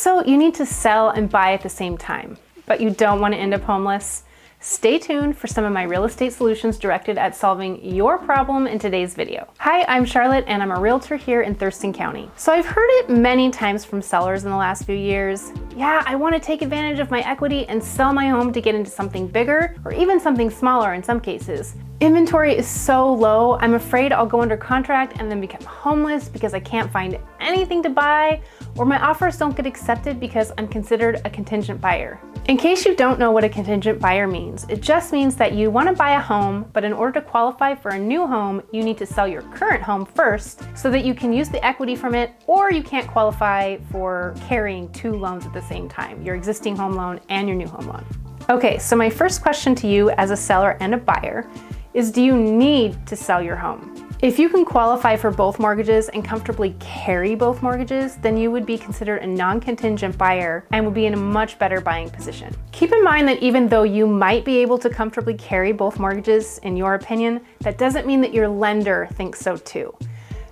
So you need to sell and buy at the same time, but you don't want to end up homeless? Stay tuned for some of my real estate solutions directed at solving your problem in today's video. Hi, I'm Charlotte and I'm a realtor here in Thurston County. So I've heard it many times from sellers in the last few years. Yeah, I want to take advantage of my equity and sell my home to get into something bigger or even something smaller in some cases. Inventory is so low, I'm afraid I'll go under contract and then become homeless because I can't find anything to buy, or my offers don't get accepted because I'm considered a contingent buyer. In case you don't know what a contingent buyer means, it just means that you want to buy a home, but in order to qualify for a new home, you need to sell your current home first so that you can use the equity from it, or you can't qualify for carrying two loans at the same time, your existing home loan and your new home loan. Okay, so my first question to you as a seller and a buyer is, do you need to sell your home? If you can qualify for both mortgages and comfortably carry both mortgages, then you would be considered a non-contingent buyer and would be in a much better buying position. Keep in mind that even though you might be able to comfortably carry both mortgages, in your opinion, that doesn't mean that your lender thinks so too.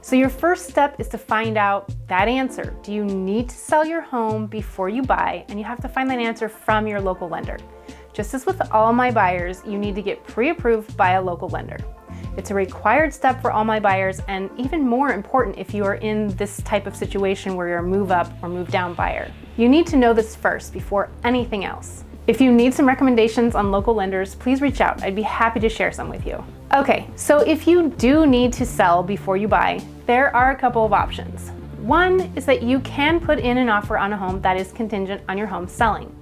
So your first step is to find out that answer. Do you need to sell your home before you buy? And you have to find that answer from your local lender. Just as with all my buyers, you need to get pre-approved by a local lender. It's a required step for all my buyers, and even more important if you are in this type of situation where you're a move up or move down buyer. You need to know this first before anything else. If you need some recommendations on local lenders, please reach out. I'd be happy to share some with you. Okay, so if you do need to sell before you buy, there are a couple of options. One is that you can put in an offer on a home that is contingent on your home selling.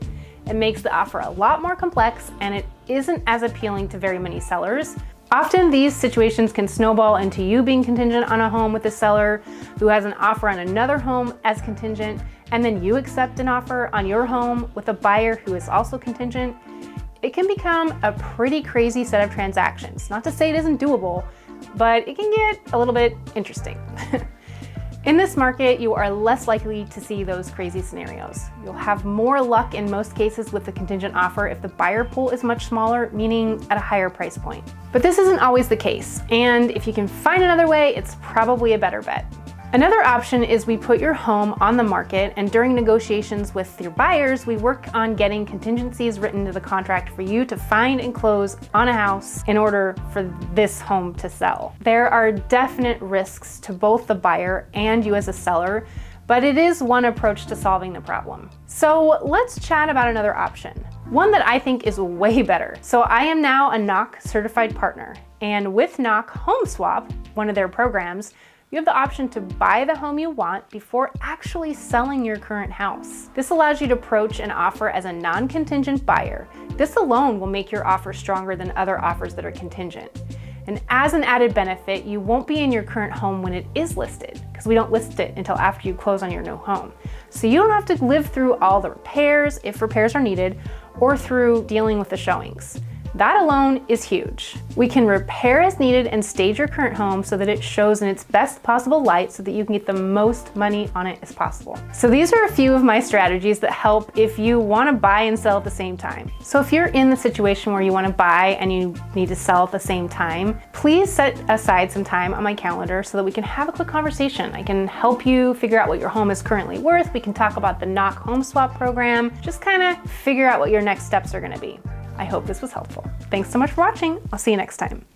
It makes the offer a lot more complex and it isn't as appealing to very many sellers. Often these situations can snowball into you being contingent on a home with a seller who has an offer on another home as contingent, and then you accept an offer on your home with a buyer who is also contingent. It can become a pretty crazy set of transactions. Not to say it isn't doable, but it can get a little bit interesting. In this market, you are less likely to see those crazy scenarios. You'll have more luck in most cases with the contingent offer if the buyer pool is much smaller, meaning at a higher price point. But this isn't always the case, and if you can find another way, it's probably a better bet. Another option is we put your home on the market, and during negotiations with your buyers, we work on getting contingencies written into the contract for you to find and close on a house in order for this home to sell. There are definite risks to both the buyer and you as a seller, but it is one approach to solving the problem. So let's chat about another option, one that I think is way better. So I am now a NOC certified partner, and with NOC Home Swap, one of their programs, you have the option to buy the home you want before actually selling your current house. This allows you to approach an offer as a non-contingent buyer. This alone will make your offer stronger than other offers that are contingent. And as an added benefit, you won't be in your current home when it is listed, because we don't list it until after you close on your new home. So you don't have to live through all the repairs, if repairs are needed, or through dealing with the showings. That alone is huge. We can repair as needed and stage your current home so that it shows in its best possible light so that you can get the most money on it as possible. So these are a few of my strategies that help if you want to buy and sell at the same time. So if you're in the situation where you want to buy and you need to sell at the same time, please set aside some time on my calendar so that we can have a quick conversation. I can help you figure out what your home is currently worth. We can talk about the NOC Home Swap program, just kind of figure out what your next steps are going to be. I hope this was helpful. Thanks so much for watching. I'll see you next time.